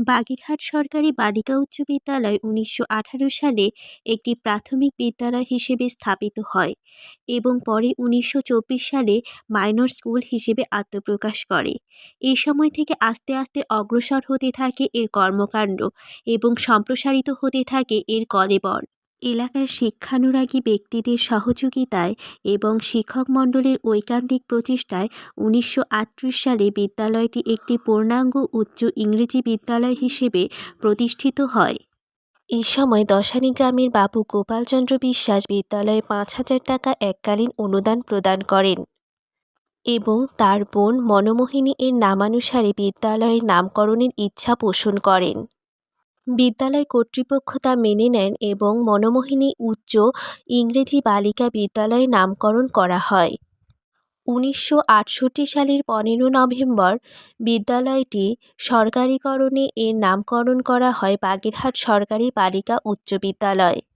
বাগেরহাট সরকারি বালিকা উচ্চ বিদ্যালয় ১৯১৮ সালে একটি প্রাথমিক বিদ্যালয় হিসেবে স্থাপিত হয় এবং পরে ১৯২৪ সালে মাইনর স্কুল হিসেবে আত্মপ্রকাশ করে। এই সময় থেকে আস্তে আস্তে অগ্রসর হতে থাকে এর কর্মকাণ্ড এবং সম্প্রসারিত হতে থাকে এর কলেবর। এলাকার শিক্ষানুরাগী ব্যক্তিদের সহযোগিতায় এবং শিক্ষক মণ্ডলীর ঐকান্তিক প্রচেষ্টায় ১৯৩৮ সালে বিদ্যালয়টি একটি পূর্ণাঙ্গ উচ্চ ইংরেজি বিদ্যালয় হিসেবে প্রতিষ্ঠিত হয়। এই সময় দশানী গ্রামের বাবু গোপালচন্দ্র বিশ্বাস বিদ্যালয়ে ৫,০০০ টাকা এককালীন অনুদান প্রদান করেন এবং তার বোন মনোমোহিনী এর নামানুসারে বিদ্যালয়ের নামকরণের ইচ্ছা পোষণ করেন। বিদ্যালয় কর্তৃপক্ষ তা মেনে নেন এবং মনোমোহিনী উচ্চ ইংরেজি বালিকা বিদ্যালয়ে নামকরণ করা হয়। ১৯৬৮ সালের ১৫ নভেম্বর বিদ্যালয়টি সরকারিকরণে এর নামকরণ করা হয় বাগেরহাট সরকারি বালিকা উচ্চ বিদ্যালয়।